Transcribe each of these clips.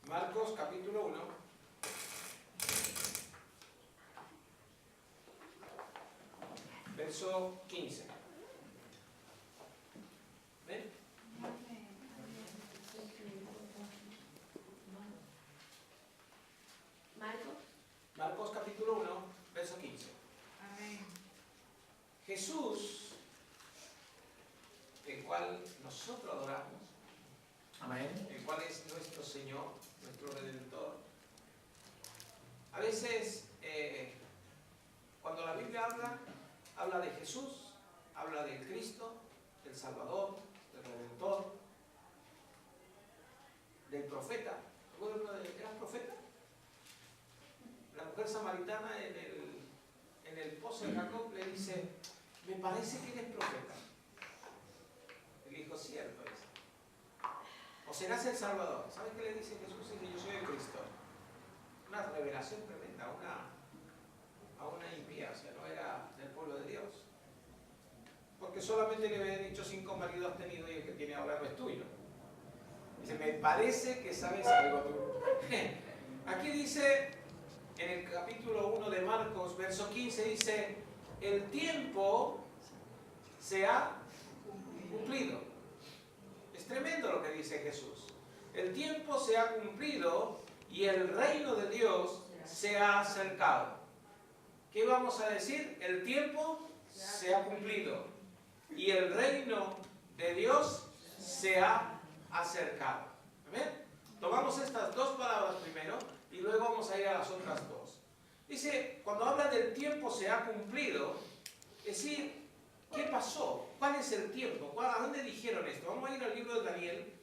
Marcos capítulo 1. Verso 15. ¿Ven? Marcos capítulo 1, verso 15. Amén. Jesús, el cual nosotros adoramos, Amén. el cual es nuestro Señor, nuestro Redentor. A veces, cuando la Biblia habla de Jesús, habla del Cristo, del Salvador, del Redentor, del profeta. ¿Recuerdan de que era profeta? La mujer samaritana en el pozo de Jacob le dice: me parece que eres profeta. Él dijo: cierto es. O serás el Salvador. ¿Sabes qué le dice Jesús? Dice: yo soy el Cristo. Una revelación tremenda a una impía, o sea, no era del pueblo de Dios. Porque solamente le había dicho 5 maridos has tenido y el que tiene ahora no es tuyo. Dice: me parece que sabes algo tú. Aquí dice, en el capítulo 1 de Marcos, verso 15, dice: el tiempo se ha cumplido. Es tremendo lo que dice Jesús. El tiempo se ha cumplido y el reino de Dios se ha acercado. ¿Qué vamos a decir? El tiempo se ha cumplido y el reino de Dios se ha acercado. ¿Amén? Tomamos estas dos palabras primero y luego vamos a ir a las otras dos. Dice, cuando habla del tiempo se ha cumplido, es decir, ¿qué pasó? ¿Cuál es el tiempo? ¿A dónde dijeron esto? Vamos a ir al libro de Daniel,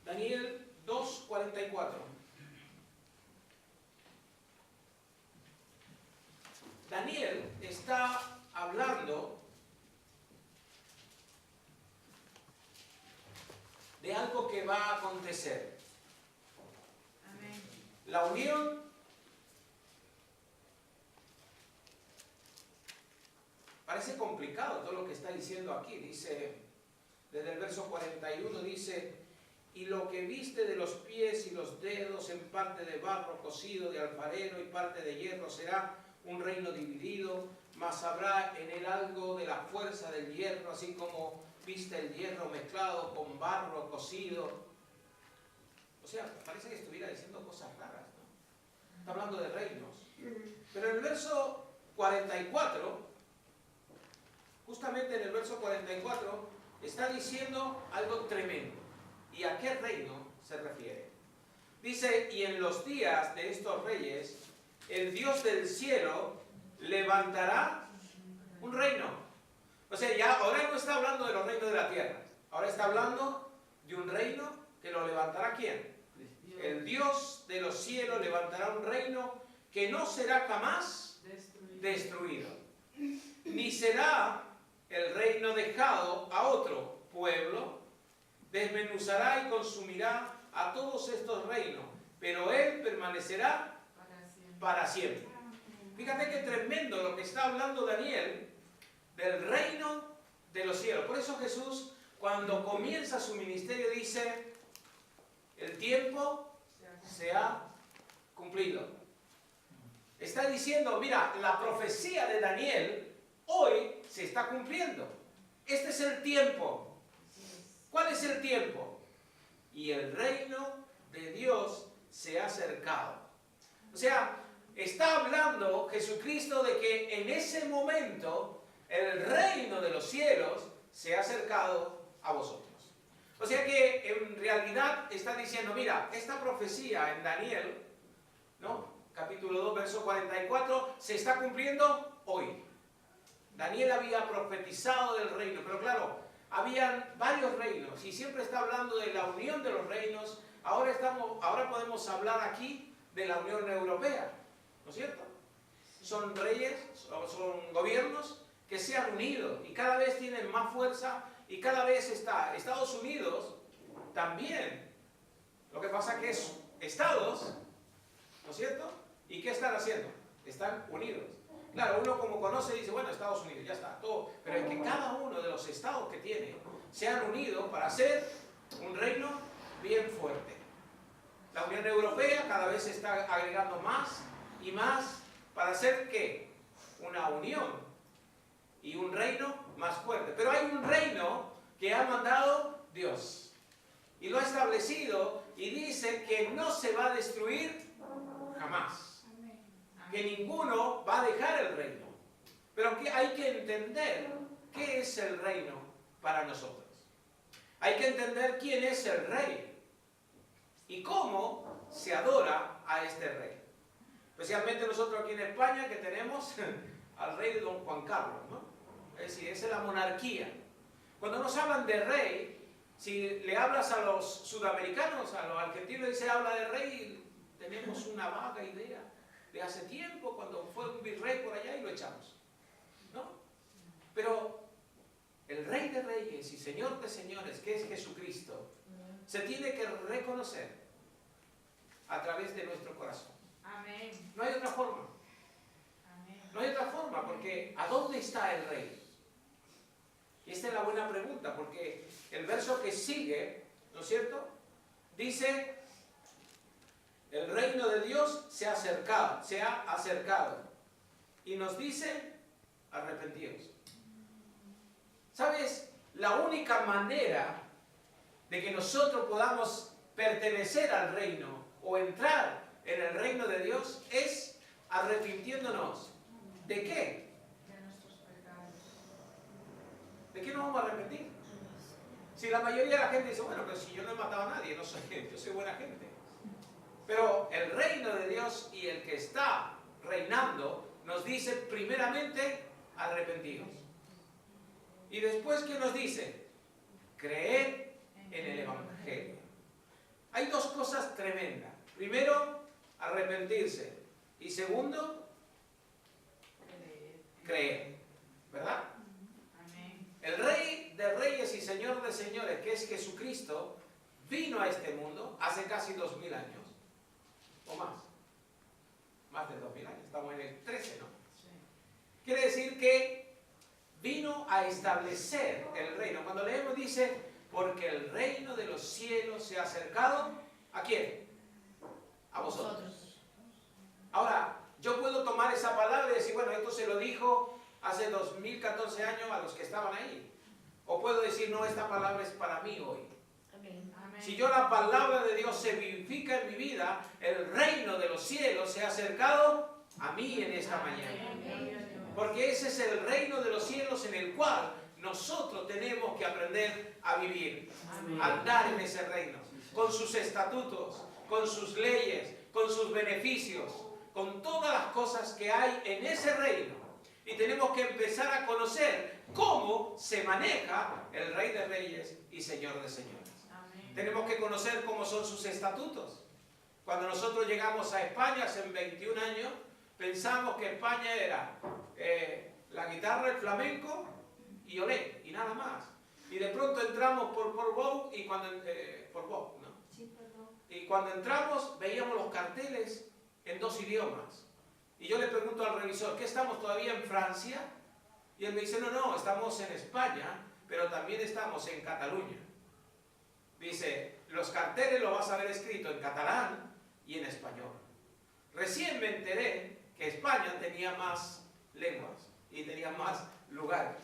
Daniel 2:44. Daniel está hablando de algo que va a acontecer. Amén. La unión parece complicado todo lo que está diciendo aquí. Dice, desde el verso 41 dice: y lo que viste de los pies y los dedos en parte de barro cocido de alfarero y parte de hierro será un reino dividido, mas habrá en él algo de la fuerza del hierro, así como viste el hierro mezclado con barro cocido. O sea, parece que estuviera diciendo cosas raras, ¿no? Está hablando de reinos. Pero en el verso 44, justamente en el verso 44, está diciendo algo tremendo. ¿Y a qué reino se refiere? Dice: y en los días de estos reyes, el Dios del cielo levantará un reino. O sea, ya ahora no está hablando de los reinos de la tierra. Ahora está hablando de un reino que lo levantará ¿quién? El Dios de los cielos levantará un reino que no será jamás destruido. Ni será el reino dejado a otro pueblo. Desmenuzará y consumirá a todos estos reinos, pero él permanecerá para siempre. Fíjate qué tremendo lo que está hablando Daniel del reino de los cielos. Por eso Jesús, cuando comienza su ministerio, dice: el tiempo se ha cumplido. Está diciendo, mira, la profecía de Daniel hoy se está cumpliendo. Este es el tiempo. ¿Cuál es el tiempo? Y el reino de Dios se ha acercado. O sea, está hablando Jesucristo de que en ese momento el reino de los cielos se ha acercado a vosotros. O sea que en realidad está diciendo, mira, esta profecía en Daniel, ¿no? Capítulo 2, verso 44, se está cumpliendo hoy. Daniel había profetizado del reino, pero claro, habían varios reinos y siempre está hablando de la unión de los reinos. Ahora podemos hablar aquí de la Unión Europea, ¿no es cierto? Son reyes, son gobiernos que se han unido y cada vez tienen más fuerza y cada vez está Estados Unidos también. Lo que pasa que es estados, ¿no es cierto? ¿Y qué están haciendo? Están unidos. Claro, uno como conoce dice, bueno, Estados Unidos, ya está, todo. Pero es que cada uno de los estados que tiene se han unido para hacer un reino bien fuerte. La Unión Europea cada vez se está agregando más y más para hacer, ¿qué? Una unión y un reino más fuerte. Pero hay un reino que ha mandado Dios y lo ha establecido y dice que no se va a destruir jamás. Que ninguno va a dejar el reino. Pero que hay que entender qué es el reino para nosotros. Hay que entender quién es el rey y cómo se adora a este rey. Especialmente nosotros aquí en España, que tenemos al rey de don Juan Carlos, ¿no? Es decir, esa es la monarquía. Cuando nos hablan de rey, si le hablas a los sudamericanos, a los argentinos, y se habla de rey, tenemos una vaga idea de hace tiempo, cuando fue un virrey por allá y lo echamos, ¿no? Pero el Rey de Reyes y Señor de Señores, que es Jesucristo, se tiene que reconocer a través de nuestro corazón. Amén. No hay otra forma. Amén. No hay otra forma, porque ¿a dónde está el Rey? Y esta es la buena pregunta, porque el verso que sigue, ¿no es cierto? Dice, el reino de Dios se ha acercado. Y nos dice, arrepentidos. ¿Sabes? La única manera de que nosotros podamos pertenecer al reino o entrar en el reino de Dios es arrepintiéndonos. ¿De qué? De nuestros pecados. ¿De qué nos vamos a arrepentir? Si la mayoría de la gente dice, bueno, pero si yo no he matado a nadie, yo soy buena gente. Pero el reino de Dios y el que está reinando nos dice primeramente arrepentidos. Y después, ¿qué nos dice? Creer en el Evangelio. Hay dos cosas tremendas. Primero, arrepentirse. Y segundo, creer. ¿Verdad? Amén. El Rey de Reyes y Señor de Señores, que es Jesucristo, vino a este mundo hace casi 2000 años. O más. Más de 2000 años. Estamos en el 13, ¿no? Sí. Quiere decir que vino a establecer el reino. Cuando leemos dice, porque el reino de los cielos se ha acercado, ¿a quién? A vosotros. Ahora, yo puedo tomar esa palabra y decir, bueno, esto se lo dijo hace 2014 años a los que estaban ahí. O puedo decir, no, esta palabra es para mí hoy. Amén. Si yo la palabra de Dios se vivifica en mi vida, el reino de los cielos se ha acercado a mí en esta mañana. Porque ese es el reino de los cielos en el cual nosotros tenemos que aprender a vivir, a andar en ese reino, con sus estatutos, con sus leyes, con sus beneficios, con todas las cosas que hay en ese reino. Y tenemos que empezar a conocer cómo se maneja el Rey de Reyes y Señor de Señores. Amén. Tenemos que conocer cómo son sus estatutos. Cuando nosotros llegamos a España hace 21 años, pensamos que España era la guitarra, el flamenco y olé, y nada más. Y de pronto entramos por Portbou y cuando entramos veíamos los carteles en 2 idiomas. Y yo le pregunto al revisor, ¿qué estamos todavía en Francia? Y él me dice, no, estamos en España, pero también estamos en Cataluña. Dice, los carteles los vas a ver escrito en catalán y en español. Recién me enteré que España tenía más lenguas y tenía más lugares.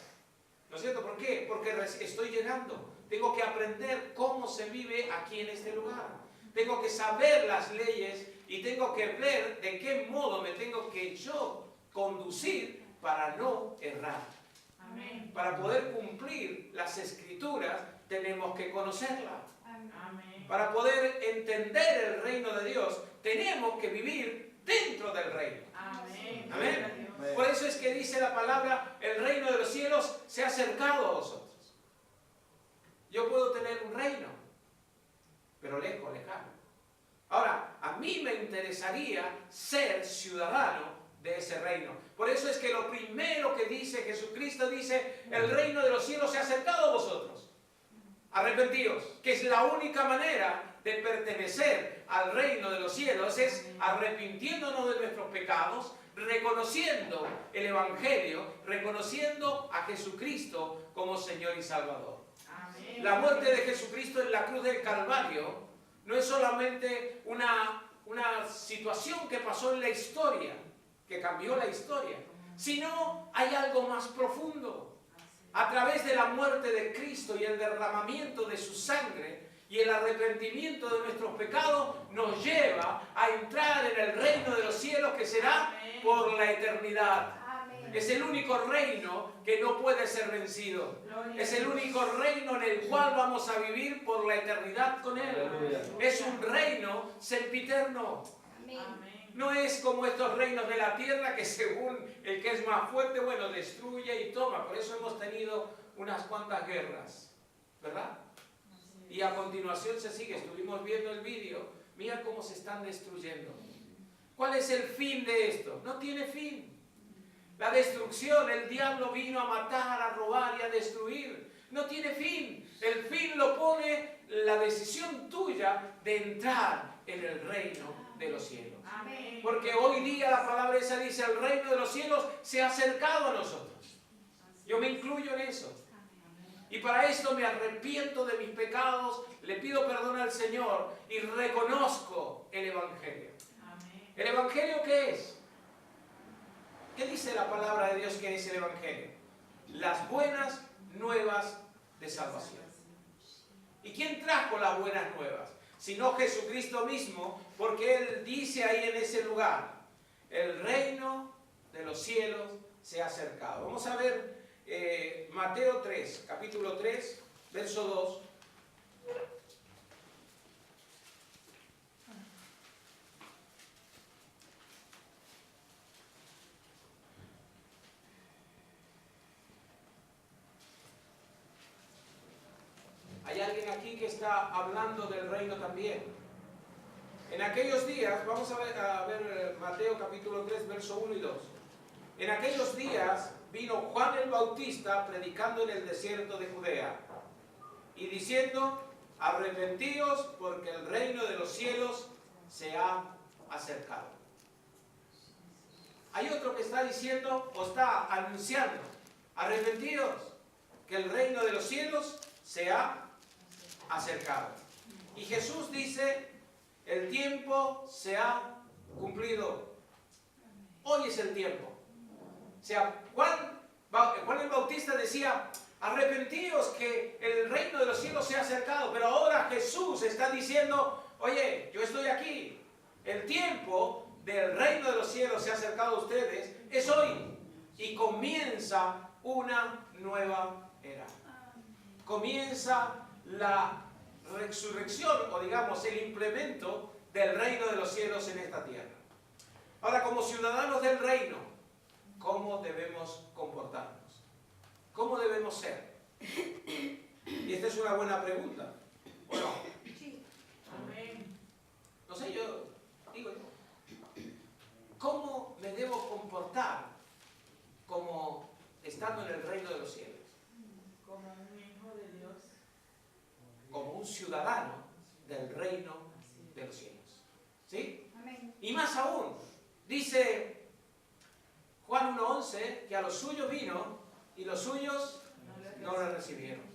¿No es cierto? ¿Por qué? Porque estoy llegando. Tengo que aprender cómo se vive aquí en este lugar. Tengo que saber las leyes y tengo que ver de qué modo me tengo que yo conducir para no errar. Amén. Para poder cumplir las escrituras tenemos que conocerlas. Amén. Para poder entender el reino de Dios tenemos que vivir dentro del reino. Amén. Amén. Por eso es que dice la palabra, el reino de los cielos se ha acercado a vosotros. Yo puedo tener un reino, pero lejano. Ahora, a mí me interesaría ser ciudadano de ese reino. Por eso es que lo primero que dice Jesucristo dice, el reino de los cielos se ha acercado a vosotros. Arrepentíos, que es la única manera de pertenecer al reino de los cielos, es arrepintiéndonos de nuestros pecados, reconociendo el Evangelio, reconociendo a Jesucristo como Señor y Salvador. Amén. La muerte de Jesucristo en la cruz del Calvario no es solamente una situación que pasó en la historia, que cambió la historia, sino hay algo más profundo. A través de la muerte de Cristo y el derramamiento de su sangre y el arrepentimiento de nuestros pecados nos lleva a entrar en el reino de los cielos, que será por la eternidad. Es el único reino que no puede ser vencido. Es el único reino en el cual vamos a vivir por la eternidad con Él. Es un reino sempiterno. Amén. No es como estos reinos de la tierra que según el que es más fuerte, bueno, destruye y toma. Por eso hemos tenido unas cuantas guerras, ¿verdad? Y a continuación se sigue. Estuvimos viendo el vídeo. Mira cómo se están destruyendo. ¿Cuál es el fin de esto? No tiene fin. La destrucción, el diablo vino a matar, a robar y a destruir. No tiene fin. El fin lo pone la decisión tuya de entrar en el reino de los cielos. Amén. Porque hoy día la palabra esa dice, el reino de los cielos se ha acercado a nosotros. Yo me incluyo en eso. Y para esto me arrepiento de mis pecados, le pido perdón al Señor y reconozco el Evangelio. Amén. ¿El Evangelio qué es? ¿Qué dice la palabra de Dios que es el Evangelio? Las buenas nuevas de salvación. ¿Y quién trajo las buenas nuevas? Sino Jesucristo mismo, porque Él dice ahí en ese lugar, el reino de los cielos se ha acercado. Vamos a ver Mateo 3, capítulo 3, verso 2. ¿Hay alguien aquí que está hablando del reino también? En aquellos días, vamos a ver Mateo capítulo 3, verso 1 y 2. En aquellos días vino Juan el Bautista predicando en el desierto de Judea y diciendo, arrepentíos porque el reino de los cielos se ha acercado. Hay otro que está diciendo o está anunciando, arrepentíos que el reino de los cielos se ha acercado. Y Jesús dice, el tiempo se ha cumplido. Hoy es el tiempo. O sea, Juan el Bautista decía, arrepentíos que el reino de los cielos se ha acercado. Pero ahora Jesús está diciendo, oye, yo estoy aquí. El tiempo del reino de los cielos se ha acercado a ustedes. Es hoy. Y comienza una nueva era. Comienza la resurrección, o digamos, el implemento del reino de los cielos en esta tierra. Ahora, como ciudadanos del reino, ¿cómo debemos comportarnos? ¿Cómo debemos ser? Y esta es una buena pregunta, ¿o no? Amén. No sé, yo digo yo. ¿Cómo me debo comportar como estando en el reino de los cielos? Como un hijo de Dios. Como un ciudadano del reino de los cielos. ¿Sí? Y más aún, dice Juan 1:11 que a los suyos vino y los suyos no le recibieron.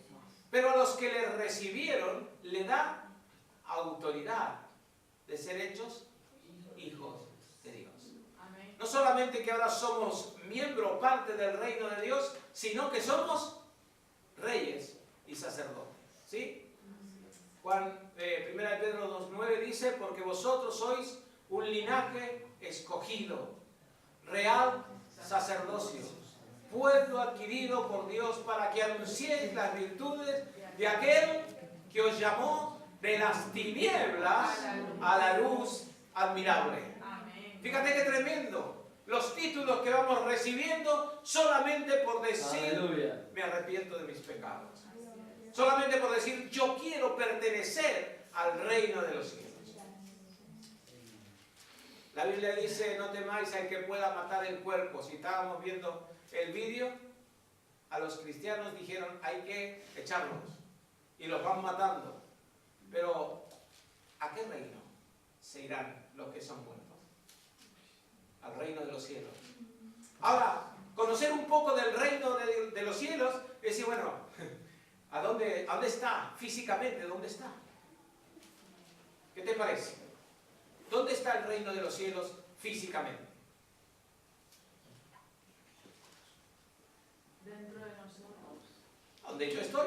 Pero a los que le recibieron le da autoridad de ser hechos hijos de Dios. Amén. No solamente que ahora somos miembro, parte del reino de Dios, sino que somos reyes y sacerdotes. ¿Sí? Juan, 1 Pedro 2:9 dice, porque vosotros sois un linaje escogido, real sacerdocio, pueblo adquirido por Dios para que anunciéis las virtudes de aquel que os llamó de las tinieblas a la luz admirable. Amén. Fíjate qué tremendo. Los títulos que vamos recibiendo solamente por decir, Aleluya. me arrepiento de mis pecados. Solamente por decir, yo quiero pertenecer al reino de los cielos. La Biblia dice, no temáis al que pueda matar el cuerpo. Si estábamos viendo el vídeo, a los cristianos dijeron, hay que echarlos. Y los van matando. Pero, ¿a qué reino se irán los que son muertos? al reino de los cielos. Ahora, conocer un poco del reino de los cielos es decir, bueno, ¿a dónde está? Físicamente, ¿dónde está? ¿Qué te parece? ¿Dónde está el reino de los cielos físicamente? Dentro de nosotros. Donde yo estoy.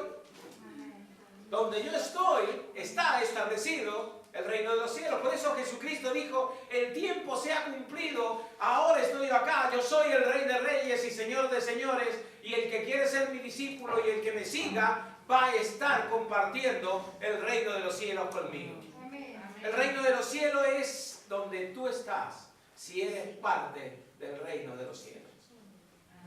Donde yo estoy está establecido el reino de los cielos. Por eso Jesucristo dijo, el tiempo se ha cumplido, ahora estoy acá, yo soy el Rey de Reyes y Señor de Señores, y el que quiere ser mi discípulo y el que me siga va a estar compartiendo el reino de los cielos conmigo. El reino de los cielos es donde tú estás, si eres parte del reino de los cielos.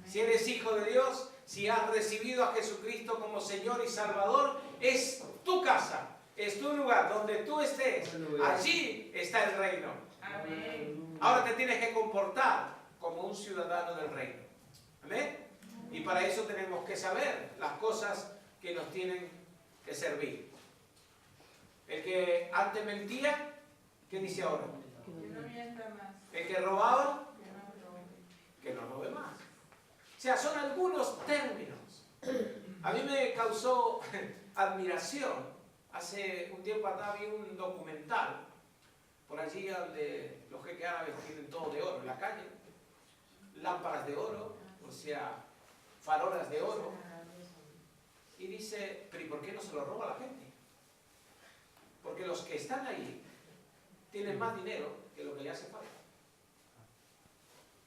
Si eres hijo de Dios, si has recibido a Jesucristo como Señor y Salvador, es tu casa, es tu lugar, donde tú estés. Allí está el reino. Amén. Ahora te tienes que comportar como un ciudadano del reino. ¿Amén? Y para eso tenemos que saber las cosas que nos tienen que servir. El que antes mentía, ¿qué dice ahora? Que no mienta más. El que robaba, Que no robe. que no robe más. O sea, son algunos términos. A mí me causó admiración. Hace un tiempo atrás vi un documental, por allí donde los jeques árabes tienen todo de oro en la calle, lámparas de oro, o sea, farolas de oro. Y dice, pero ¿y por qué no se lo roba la gente? Porque los que están ahí tienen más dinero que lo que le hace falta.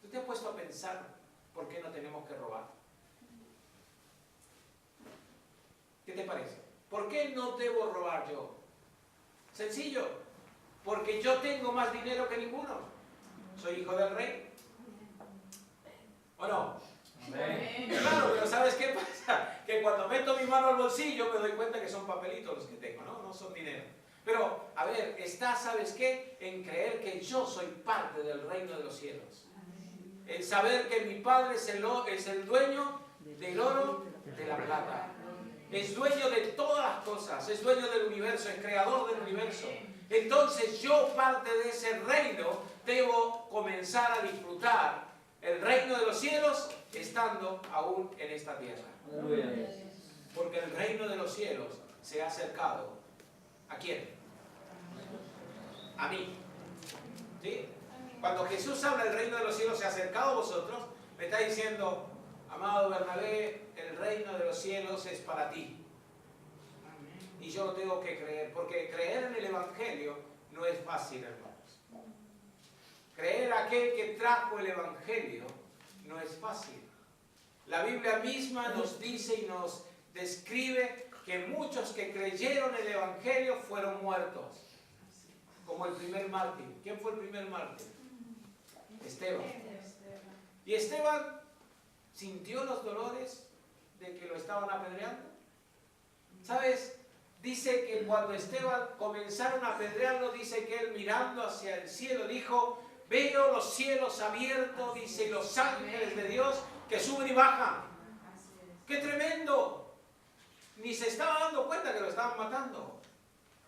¿Tú te has puesto a pensar por qué no tenemos que robar? ¿Qué te parece? ¿Por qué no debo robar yo? Sencillo, porque yo tengo más dinero que ninguno. Soy hijo del rey. ¿O no? Amén. Claro, pero ¿sabes qué pasa? Que cuando meto mi mano al bolsillo me doy cuenta que son papelitos los que tengo, ¿no? No son dinero. Pero, a ver, está, ¿sabes qué? En creer que yo soy parte del reino de los cielos. En saber que mi Padre es el dueño del oro, de la plata. Es dueño de todas las cosas, es dueño del universo, es creador del universo. Entonces yo, parte de ese reino, debo comenzar a disfrutar el reino de los cielos estando aún en esta tierra. Porque el reino de los cielos se ha acercado. ¿A quién? A mí. ¿Sí? Cuando Jesús habla del reino de los cielos se ha acercado a vosotros, me está diciendo, amado Bernabé, el reino de los cielos es para ti. Y yo lo tengo que creer, porque creer en el Evangelio no es fácil, hermanos. Creer aquel que trajo el Evangelio no es fácil. La Biblia misma nos dice y nos describe que muchos que creyeron el Evangelio fueron muertos. Como el primer mártir. ¿Quién fue el primer mártir? Esteban. Y Esteban sintió los dolores de que lo estaban apedreando. ¿Sabes? Dice que cuando Esteban comenzaron a apedrearlo, dice que él mirando hacia el cielo dijo, veo los cielos abiertos, dice, y los ángeles de Dios que suben y bajan. ¡Qué tremendo! Ni se estaba dando cuenta que lo estaban matando.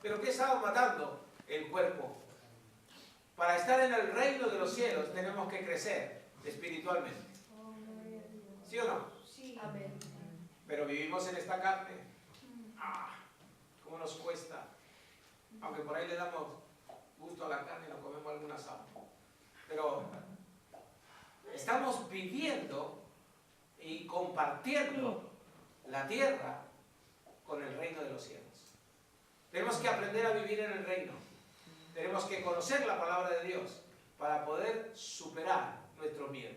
¿Pero qué estaban matando? El cuerpo. Para estar en el reino de los cielos tenemos que crecer espiritualmente. ¿Sí o no? Sí. Amén. Pero vivimos en esta carne. ¿Cómo nos cuesta? Aunque por ahí le damos gusto a la carne y nos comemos algún asado. Pero estamos viviendo y compartiendo la tierra con el reino de los cielos. Tenemos que aprender a vivir en el reino. Tenemos que conocer la palabra de Dios para poder superar nuestros miedos.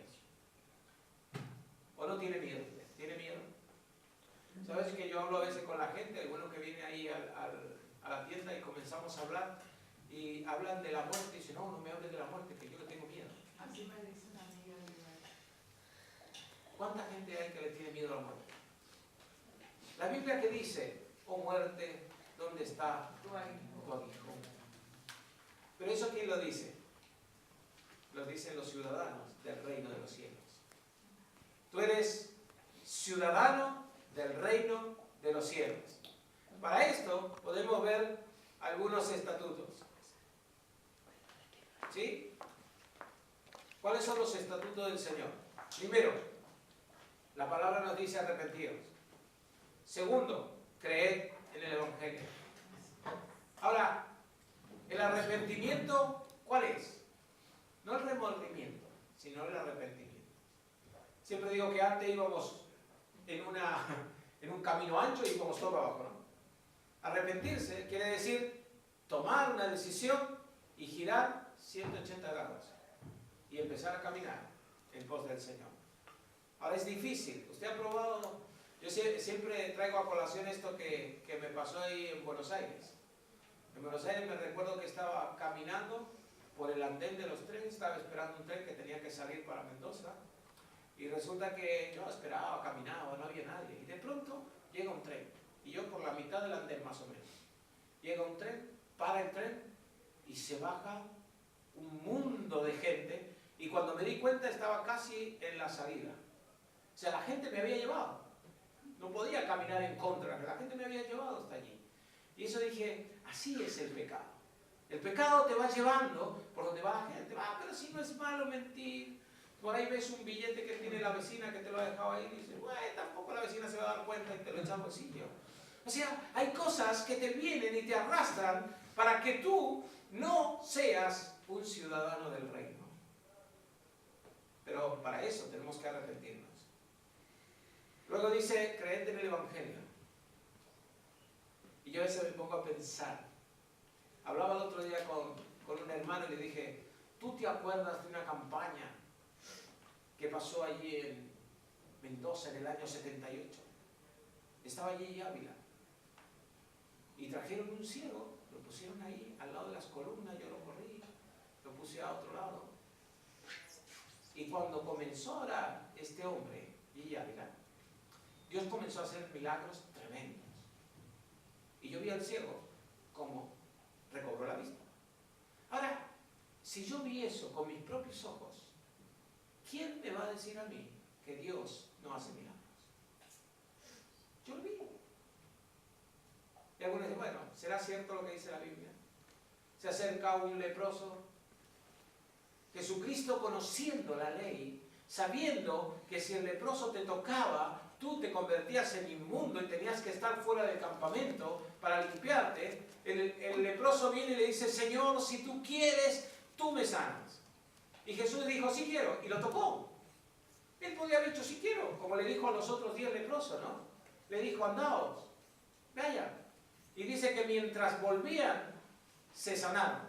¿O no tiene miedo? ¿Tiene miedo? ¿Sabes que yo hablo a veces con la gente, algunos que viene ahí a la tienda y comenzamos a hablar y hablan de la muerte y dicen, no, no me hables de la muerte, que yo le tengo miedo. Así me dice una amiga de mi madre. ¿Cuánta gente hay que le tiene miedo a la muerte? La Biblia que dice, oh muerte, ¿dónde está Tu aguijón. tu aguijón? Pero eso ¿quién lo dice? Lo dicen los ciudadanos del reino de los cielos. Tú eres ciudadano del reino de los cielos. Para esto podemos ver algunos estatutos. ¿Sí? ¿Cuáles son los estatutos del Señor? Primero, la palabra nos dice arrepentidos. Segundo, creed en el Evangelio. Ahora, el arrepentimiento, ¿cuál es? No el remordimiento, sino el arrepentimiento. Siempre digo que antes íbamos en un camino ancho y íbamos todo abajo, ¿no? Arrepentirse quiere decir tomar una decisión y girar 180 grados y empezar a caminar en pos del Señor. Ahora es difícil. Usted ha probado, yo siempre traigo a colación esto que me pasó ahí en Buenos Aires. En Buenos Aires me recuerdo que estaba caminando por el andén de los trenes, estaba esperando un tren que tenía que salir para Mendoza y resulta que yo esperaba, caminaba, no había nadie y de pronto llega un tren y yo por la mitad del andén más o menos. Llega un tren, para el tren y se baja un mundo de gente y cuando me di cuenta estaba casi en la salida. O sea, la gente me había llevado. No podía caminar en contra, la gente me había llevado hasta allí. Y eso dije, así es el pecado. El pecado te va llevando por donde va la gente. Ah, pero si no es malo mentir. Por ahí ves un billete que tiene la vecina que te lo ha dejado ahí y dices, bueno, tampoco la vecina se va a dar cuenta y te lo echa al bolsillo. O sea, hay cosas que te vienen y te arrastran para que tú no seas un ciudadano del reino. Pero para eso tenemos que arrepentirnos. Luego dice, creed en el Evangelio. Y yo a veces me pongo a pensar. Hablaba el otro día con un hermano y le dije, ¿tú te acuerdas de una campaña que pasó allí en Mendoza en el año 78? Estaba allí Ávila. Y trajeron un ciego, lo pusieron ahí al lado de las columnas, yo lo corrí, lo puse a otro lado. Y cuando comenzó a orar este hombre, Gigi Ávila, Dios comenzó a hacer milagros tremendos. Y yo vi al ciego como recobró la vista. Ahora, si yo vi eso con mis propios ojos, ¿quién me va a decir a mí que Dios no hace milagros? Yo lo vi. Y algunos dicen, bueno, ¿será cierto lo que dice la Biblia? Se acerca un leproso. Jesucristo, conociendo la ley, sabiendo que si el leproso te tocaba, tú te convertías en inmundo y tenías que estar fuera del campamento para limpiarte, el leproso viene y le dice, Señor, si tú quieres, tú me sanas. Y Jesús dijo, sí quiero, y lo tocó. Él podía haber dicho, sí quiero, como le dijo a los otros 10 leprosos, ¿no? Le dijo, andaos, vayan. Y dice que mientras volvían, se sanaron.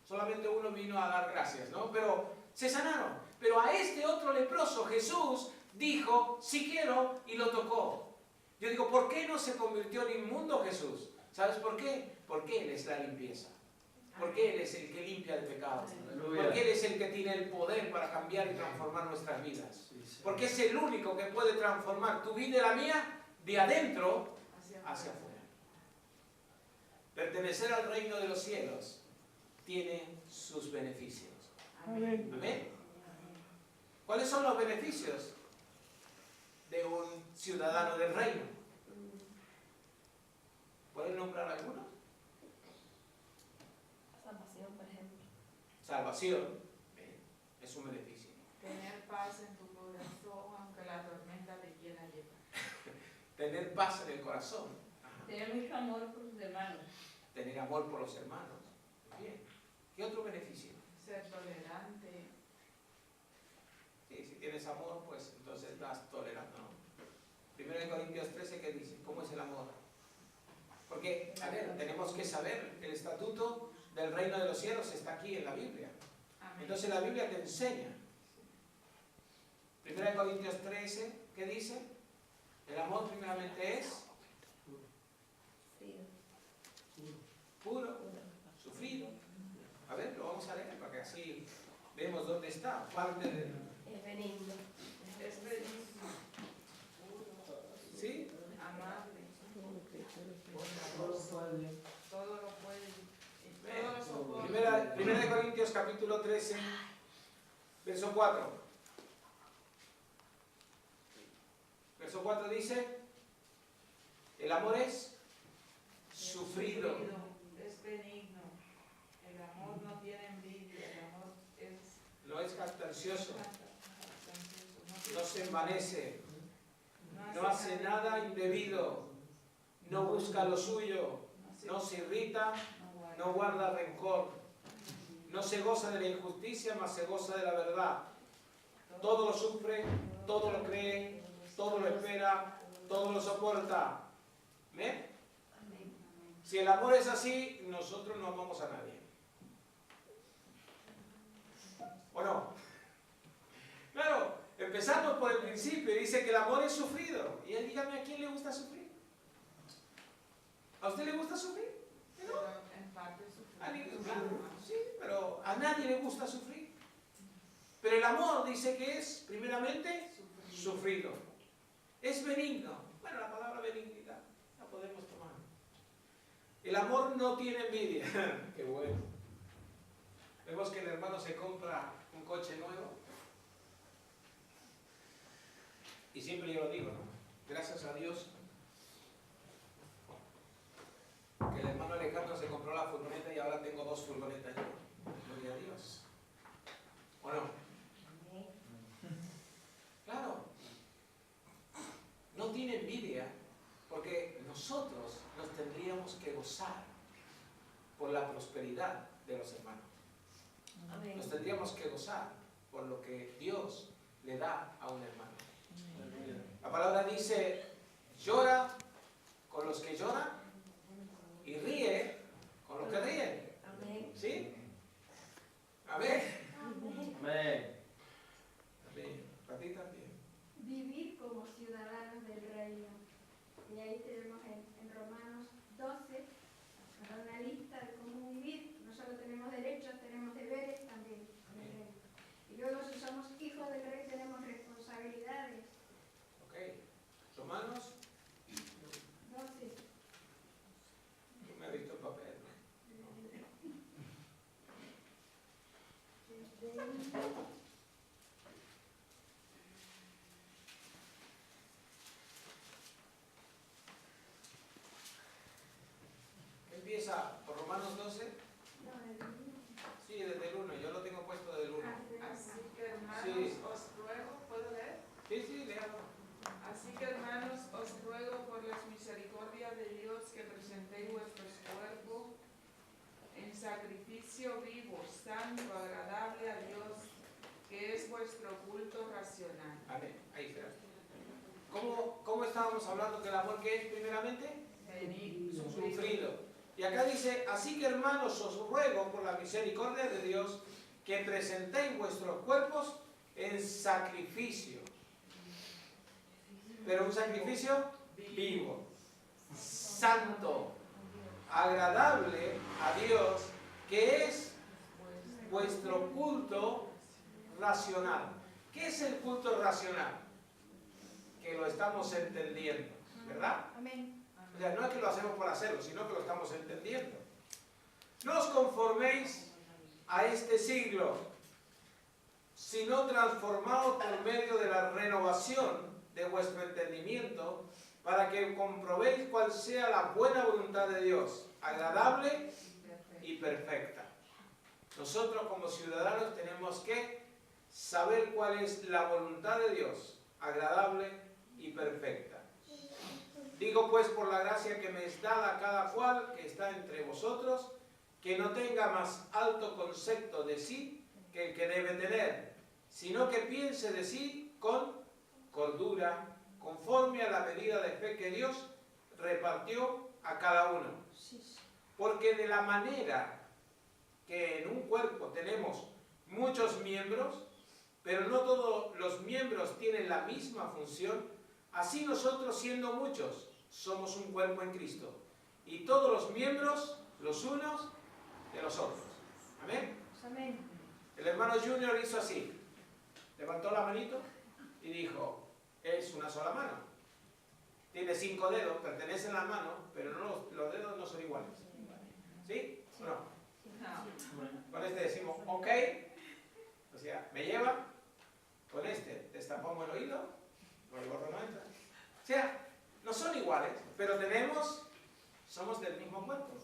Solamente uno vino a dar gracias, ¿no? Pero se sanaron. Pero a este otro leproso Jesús dijo, sí quiero, y lo tocó. Yo digo, ¿por qué no se convirtió en inmundo Jesús? ¿Sabes por qué? Porque Él es la limpieza. Porque Él es el que limpia el pecado. Porque Él es el que tiene el poder para cambiar y transformar nuestras vidas. Porque es el único que puede transformar tu vida y la mía de adentro hacia afuera. Pertenecer al reino de los cielos tiene sus beneficios. Amén. Amén. ¿Cuáles son los beneficios de un ciudadano del reino? ¿Pueden nombrar algunos? Salvación, por ejemplo. Salvación. Es un beneficio. Tener paz en tu corazón aunque la tormenta te quiera llevar. Tener paz en el corazón. Ajá. Tener mucho amor por sus hermanos. Tener amor por los hermanos. Bien. ¿Qué otro beneficio? Ser tolerante. Sí, si tienes amor, pues entonces estás tolerando, ¿no? 1 Corintios 13, ¿qué dice? ¿Cómo es el amor? Porque, a ver, tenemos que saber, el estatuto del reino de los cielos está aquí en la Biblia. Amén. Entonces la Biblia te enseña. 1 Corintios 13, ¿qué dice? El amor primeramente es Frío. puro, sufrido. A ver, lo vamos a leer para que así vemos dónde está. Parte de... Es benigno. Es benigno, ¿Sí? amable, Bondadoso. todo lo puede y todo lo soporta. Primera de Corintios capítulo 13, verso 4. Verso 4 dice, el amor es sufrido. Es benigno. El amor no tiene envidia. El amor es No es ansioso, no se envanece, no hace nada indebido, no busca lo suyo, no se irrita, no guarda rencor, no se goza de la injusticia, mas se goza de la verdad. Todo lo sufre, todo lo cree, todo lo espera, todo lo soporta. ¿Amén? Si el amor es así, nosotros no amamos a nadie. ¿O no? Claro, empezamos por el principio. Dice que el amor es sufrido. Y él, dígame, ¿a quién le gusta sufrir? ¿A usted le gusta sufrir? Pero en parte sufrir. Claro, sí, pero a nadie le gusta sufrir. Pero el amor dice que es, primeramente, sufrido. Es benigno. Bueno, la palabra benignidad la podemos tomar. El amor no tiene envidia. Qué bueno. Vemos que el hermano se compra un coche nuevo. Y siempre yo lo digo, ¿no? Gracias a Dios que el hermano Alejandro se compró la furgoneta y ahora tengo 2 furgonetas yo. Gloria a Dios. ¿O no? Claro. No tiene envidia porque nosotros nos tendríamos que gozar por la prosperidad de los hermanos. Amén. Nos tendríamos que gozar por lo que Dios le da a un hermano. La palabra dice, llora con los que lloran y ríe con los que ríen. Amén. ¿Sí? Amén. Amén. Amén. Amén. Para ti también. Vivir como ciudadanos del reino. Y ahí tenemos en Romanos 12, nos da una lista de cómo vivir. No solo tenemos derechos, tenemos deberes también con el reino. Y luego si somos hijos del rey tenemos responsabilidades. Ok. Romanos, 12. no me ha visto el papel. Empieza por Romanos 12. Sí, desde el 1. Yo lo tengo puesto desde el 1. Así que hermanos, Sí. os ruego, ¿puedo leer? Sí, sí, léalo. Así que hermanos, os ruego por las misericordias de Dios que presentéis vuestros cuerpos en sacrificio vivo, santo, agradable a Dios, que es vuestro culto racional. Amén. Ahí está. ¿Cómo estábamos hablando que el amor que es primeramente? Venid, Sufrido. Y acá dice, así que hermanos, os ruego por la misericordia de Dios que presentéis vuestros cuerpos en sacrificio. Pero un sacrificio vivo, santo, agradable a Dios, que es vuestro culto racional. ¿Qué es el culto racional? Que lo estamos entendiendo, ¿verdad? Amén. O sea, no es que lo hacemos por hacerlo, sino que lo estamos entendiendo. No os conforméis a este siglo, sino transformaos por medio de la renovación de vuestro entendimiento, para que comprobéis cuál sea la buena voluntad de Dios, agradable y perfecta. Nosotros como ciudadanos tenemos que saber cuál es la voluntad de Dios, agradable y perfecta. Digo pues por la gracia que me es dada a cada cual que está entre vosotros, que no tenga más alto concepto de sí que el que debe tener, sino que piense de sí con cordura, conforme a la medida de fe que Dios repartió a cada uno. Porque de la manera que en un cuerpo tenemos muchos miembros, pero no todos los miembros tienen la misma función, así nosotros, siendo muchos, somos un cuerpo en Cristo, y todos los miembros, los unos de los otros. Amén. Amén. El hermano Junior hizo así, levantó la manito y dijo, es una sola mano. Tiene 5 dedos, pertenecen a la mano, pero no, los dedos no son iguales. ¿Sí? ¿O no? Con este decimos, ok, o sea, me lleva, con este destapamos el oído, con el gorro no entra. O sea, no son iguales, pero somos del mismo cuerpo.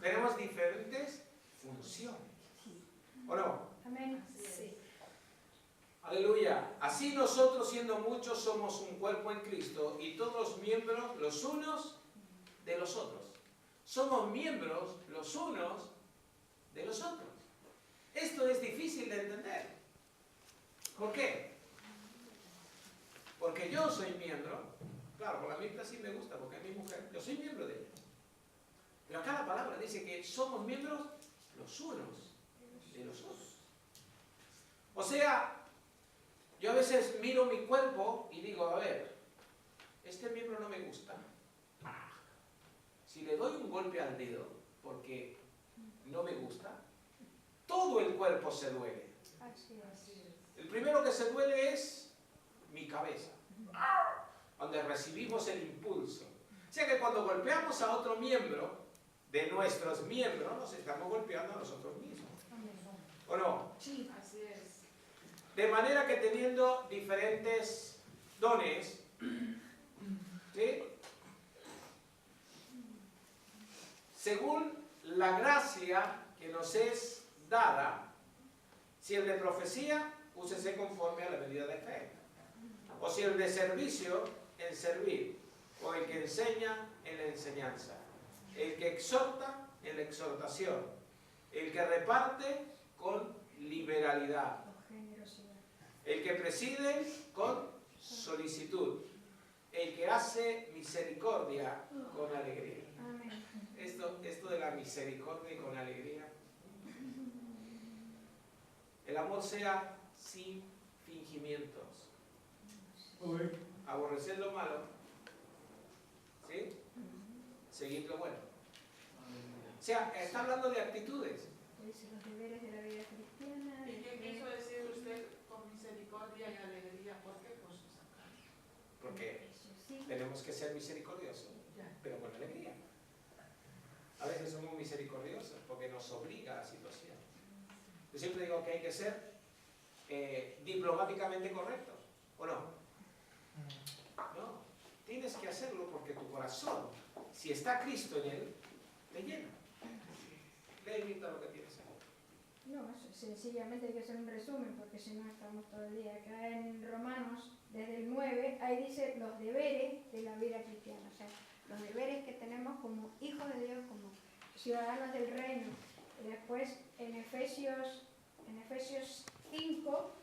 Tenemos diferentes funciones. ¿O no? Amén. Sí. Aleluya. Así nosotros, siendo muchos, somos un cuerpo en Cristo y todos miembros los unos de los otros. Somos miembros los unos de los otros. Esto es difícil de entender. ¿Por qué? Porque yo soy miembro. Claro, con la Biblia sí me gusta, porque es mi mujer. Yo soy miembro de ella. Pero acá la palabra dice que somos miembros los unos de los otros. O sea, yo a veces miro mi cuerpo y digo, a ver, este miembro no me gusta. Si le doy un golpe al dedo porque no me gusta, todo el cuerpo se duele. Así es. El primero que se duele es mi cabeza, donde recibimos el impulso. O sea que cuando golpeamos a otro miembro de nuestros miembros, nos estamos golpeando a nosotros mismos. ¿O no? Sí, así es. De manera que teniendo diferentes dones, ¿sí? Según la gracia que nos es dada, si el de profecía, úsese conforme a la medida de fe. O si el de servicio, en servir. O el que enseña, en la enseñanza. El que exhorta, en la exhortación. El que reparte, con liberalidad. Con generosidad. El que preside, con solicitud. El que hace misericordia, con alegría. Amén. Esto de la misericordia y con alegría. El amor sea sin fingimientos. Aborrecer lo malo, ¿sí? Seguir lo bueno. O sea, está hablando de actitudes. Dice los deberes de la vida cristiana. ¿Y qué quiso decir usted con misericordia y alegría? ¿Por qué cosas acá? Porque Eso sí. tenemos que ser misericordiosos, Ya. pero con alegría. A veces somos misericordiosos porque nos obliga a la situación. Yo siempre digo que hay que ser diplomáticamente correctos, ¿o no? No, tienes que hacerlo porque tu corazón, si está Cristo en él, te llena. Lee, Mirta, lo que tienes ahí. No, sencillamente hay que hacer un resumen porque si no estamos todo el día acá en Romanos, desde el 9, ahí dice los deberes de la vida cristiana, o sea, los deberes que tenemos como hijos de Dios, como ciudadanos del reino. Y después en Efesios 5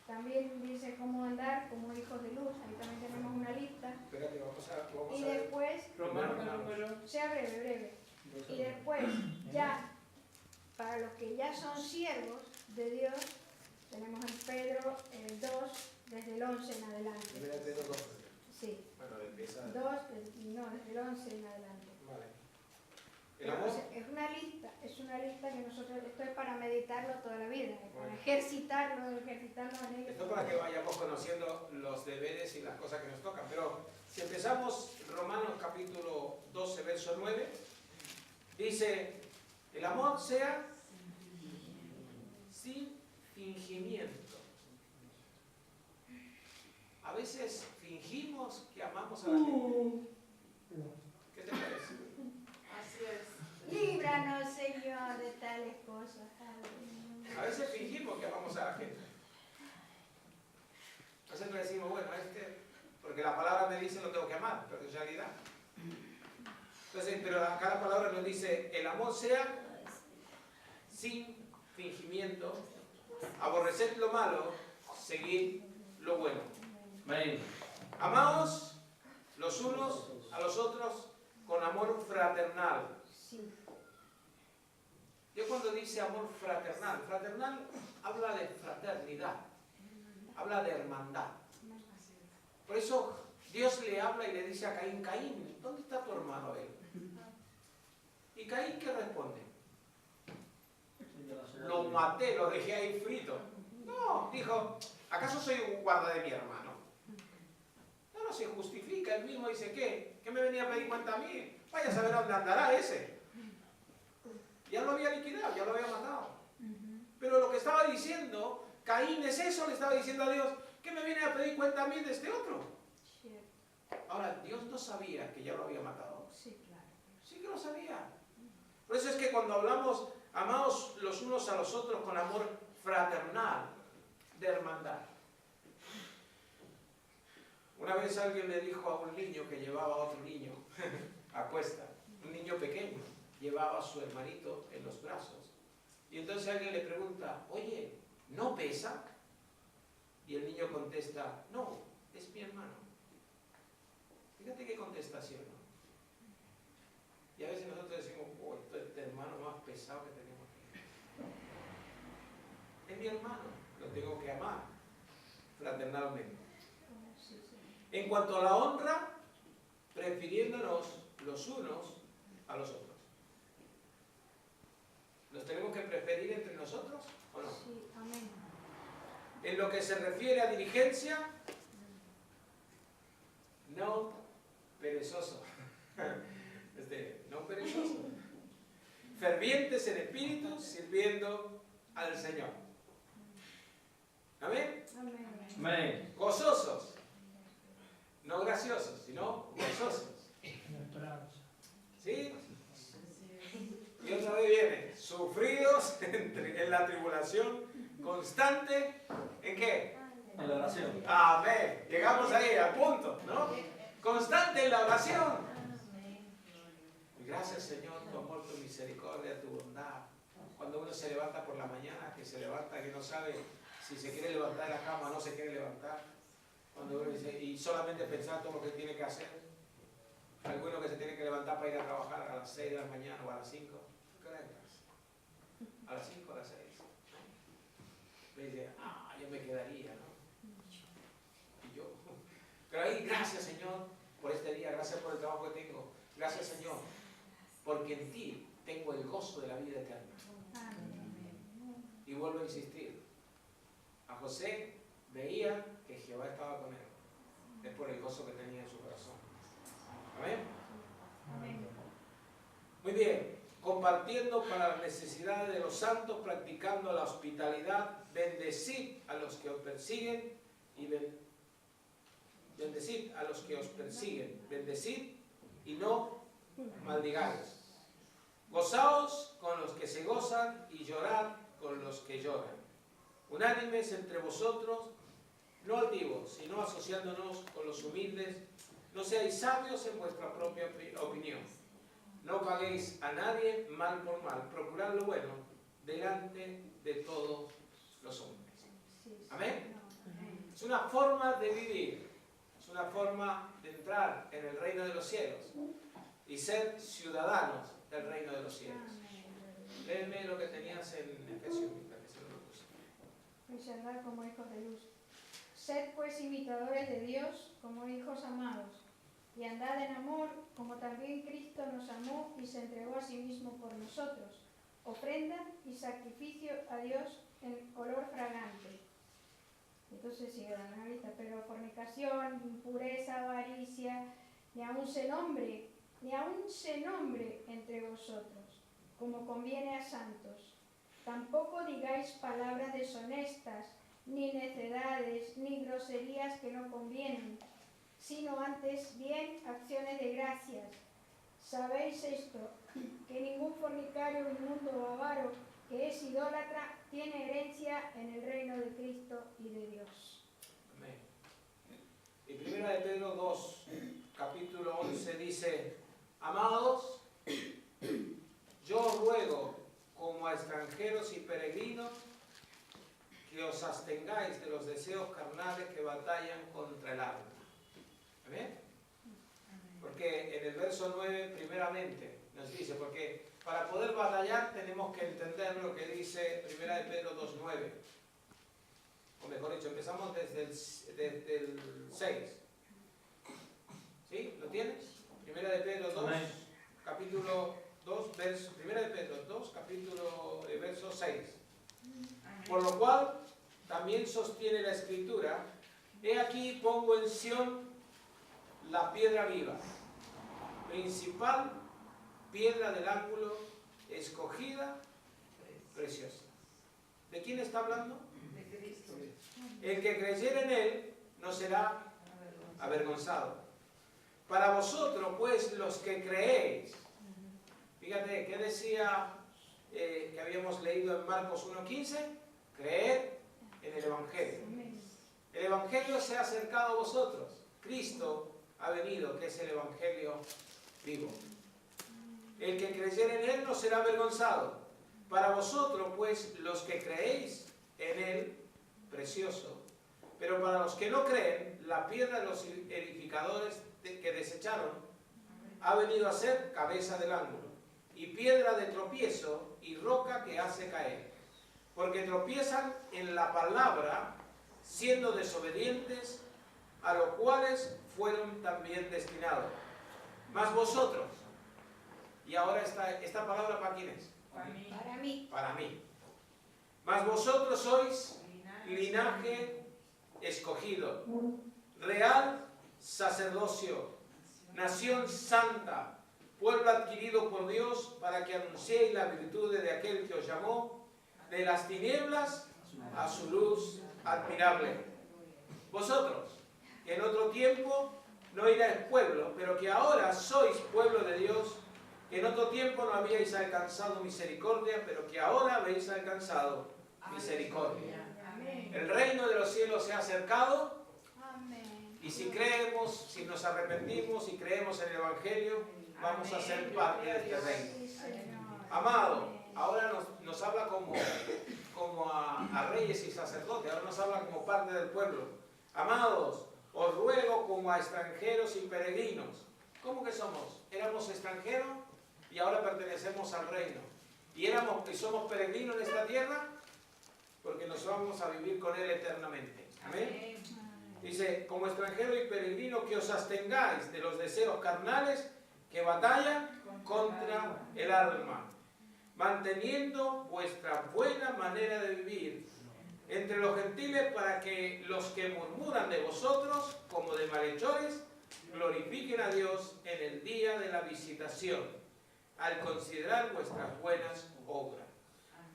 también dice cómo andar como hijos de luz, ahí también tenemos una lista. Espérate, vamos Y a ver. después, sea breve, y después ya, para los que ya son siervos de Dios, tenemos en Pedro el 2, desde el 11 en adelante. Espérate, dos. Sí, Bueno, empieza. 2, no, desde el 11 en adelante. Vale. El amor. Es una lista que nosotros, esto es para meditarlo toda la vida, para ejercitarlo en ello. Esto para que vayamos conociendo los deberes y las cosas que nos tocan. Pero si empezamos Romanos capítulo 12, verso 9, dice, el amor sea sin fingimiento. A veces fingimos que amamos a la gente. ¿Qué te parece? Así es. Líbranos, Señor, de tales cosas. A veces fingimos que amamos a la gente. A veces nos decimos, bueno, porque la palabra me dice lo tengo que amar, pero en realidad. Entonces, pero acá la palabra nos dice, el amor sea sin fingimiento, aborreced lo malo, seguid lo bueno. Amaos los unos a los otros con amor fraternal. Sí. Yo cuando dice amor fraternal, fraternal habla de fraternidad, habla de hermandad. Por eso Dios le habla y le dice a Caín, Caín, ¿dónde está tu hermano Abel? ¿Y Caín qué responde? Lo maté, lo dejé ahí frito. No, dijo, ¿acaso soy un guarda de mi hermano? No se justifica, él mismo dice, ¿qué? ¿Qué me venía a pedir cuenta a mí? Vaya a saber dónde andará ese. Ya lo había liquidado, ya lo había matado. Pero lo que estaba diciendo, Caín es eso, le estaba diciendo a Dios, ¿qué me viene a pedir cuenta a mí de este otro? Ahora, Dios no sabía que ya lo había matado. Sí, claro. Sí que lo sabía. Por eso es que cuando hablamos, amaos los unos a los otros con amor fraternal, de hermandad. Una vez alguien le dijo a un niño que llevaba a otro niño a cuesta, un niño pequeño, llevaba a su hermanito en los brazos. Y entonces alguien le pregunta, oye, ¿no pesa? Y el niño contesta, no, es mi hermano. Fíjate qué contestación, ¿no? Y a veces nosotros decimos, oh, esto es el hermano más pesado que tenemos aquí. Es mi hermano, lo tengo que amar fraternalmente. En cuanto a la honra, prefiriéndonos los unos a los otros. ¿Nos tenemos que preferir entre nosotros o no? Sí, amén. En lo que se refiere a diligencia, no perezoso. No perezoso. Fervientes en espíritu, sirviendo al Señor. ¿Amén? Amén. Amén. Gozosos. No graciosos, sino gozosos. ¿Sí? Y otra vez viene, sufridos en la tribulación, constante, ¿en qué? En la oración. Amén. Llegamos ahí, al punto, ¿no? Constante en la oración. Y gracias, Señor, tu amor, tu misericordia, tu bondad. Cuando uno se levanta por la mañana, que se levanta, que no sabe si se quiere levantar de la cama o no se quiere levantar. Cuando uno dice, y solamente pensar todo lo que tiene que hacer. Alguno que se tiene que levantar para ir a trabajar a las 6 de la mañana o a las 5. ¿Qué hora entras? A las 5 o a las 6. Me dice, yo me quedaría, ¿no? Y yo. Pero ahí, gracias, Señor, por este día. Gracias por el trabajo que tengo. Gracias, Señor, porque en ti tengo el gozo de la vida eterna. Y vuelvo a insistir. A José veía que Jehová estaba con él. Es por el gozo que tenía en su corazón. Amén. Amén. Muy bien. Compartiendo para las necesidades de los santos, practicando la hospitalidad, bendecid a los que os persiguen y bendecid a los que os persiguen. Bendecid y no maldigáis. Gozaos con los que se gozan y llorad con los que lloran. Unánimes entre vosotros, no altivos, sino asociándonos con los humildes. No seáis sabios en vuestra propia opinión. No paguéis a nadie mal por mal. Procurad lo bueno delante de todos los hombres. Amén. Es una forma de vivir. Es una forma de entrar en el reino de los cielos y ser ciudadanos del reino de los cielos. Léeme lo que tenías en Efesios. Pues andar como hijos de luz. Sed pues imitadores de Dios como hijos amados, y andad en amor como también Cristo nos amó y se entregó a sí mismo por nosotros, ofrenda y sacrificio a Dios en olor fragante. Entonces sigue la lista, pero fornicación, impureza, avaricia, ni aun se nombre entre vosotros, como conviene a santos. Tampoco digáis palabras deshonestas, ni necedades, ni groserías que no convienen, sino antes bien acciones de gracias. Sabéis esto, que ningún fornicario, inmundo o avaro que es idólatra tiene herencia en el reino de Cristo y de Dios. Amén. Y 1 de Pedro 2, capítulo 11 dice, amados, yo os ruego como a extranjeros y peregrinos que os abstengáis de los deseos carnales que batallan contra el alma. ¿Amén? Porque en el verso 9 primeramente nos dice, porque para poder batallar tenemos que entender lo que dice 1 de Pedro 2.9. O mejor dicho, empezamos desde el 6. ¿Sí? ¿Lo tienes? 1 de Pedro 2, capítulo 2, verso, 1 de Pedro 2, capítulo, verso 6. Por lo cual, también sostiene la Escritura, he aquí pongo en Sión la piedra viva, principal piedra del ángulo, escogida, preciosa. ¿De quién está hablando? De Cristo. El que creyere en él no será avergonzado. Para vosotros, pues, los que creéis, fíjate, ¿qué decía que habíamos leído en Marcos 1.15? Creed en el Evangelio. El Evangelio se ha acercado a vosotros. Cristo ha venido, que es el Evangelio vivo. El que creyere en Él no será avergonzado. Para vosotros, pues, los que creéis en Él, precioso. Pero para los que no creen, la piedra de los edificadores que desecharon ha venido a ser cabeza del ángulo, y piedra de tropiezo y roca que hace caer. Porque tropiezan en la palabra, siendo desobedientes, a los cuales fueron también destinados. Mas vosotros, y ahora esta palabra ¿para quién es? Para mí. Para mí. Mas vosotros sois linaje escogido, real sacerdocio, nación santa, pueblo adquirido por Dios, para que anunciéis las virtudes de aquel que os llamó de las tinieblas a su luz admirable. Vosotros, que en otro tiempo no erais pueblo, pero que ahora sois pueblo de Dios, que en otro tiempo no habíais alcanzado misericordia, pero que ahora habéis alcanzado misericordia. Amén. El reino de los cielos se ha acercado, Amén. y si creemos, si nos arrepentimos y creemos en el Evangelio, vamos a ser parte de este reino. Sí, Señor. Amado, ahora nos habla como a reyes y sacerdotes, ahora nos habla como parte del pueblo. Amados, os ruego como a extranjeros y peregrinos. ¿Cómo que somos? Éramos extranjeros y ahora pertenecemos al reino. Y somos peregrinos en esta tierra porque nos vamos a vivir con Él eternamente. Amén. Dice, como extranjero y peregrino, que os abstengáis de los deseos carnales que batallan contra el alma, manteniendo vuestra buena manera de vivir entre los gentiles, para que los que murmuran de vosotros, como de malhechores, glorifiquen a Dios en el día de la visitación, al considerar vuestras buenas obras.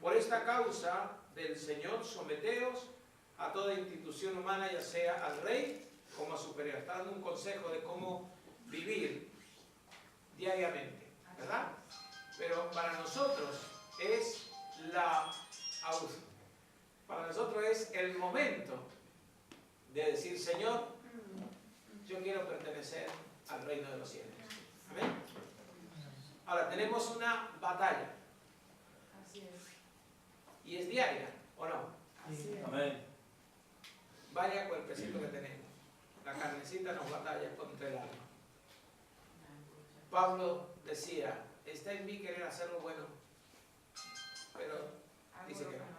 Por esta causa del Señor, someteos a toda institución humana, ya sea al rey como a superior. Está dando un consejo de cómo vivir diariamente, ¿verdad? Pero para nosotros es el momento de decir, Señor, yo quiero pertenecer al reino de los cielos. Amén. Ahora tenemos una batalla. Así es. Y es diaria, ¿o no? Así es. Amén. Vaya cuerpecito que tenemos. La carnecita nos batalla contra el alma. Pablo decía, está en mí querer hacer lo bueno, pero dice que no.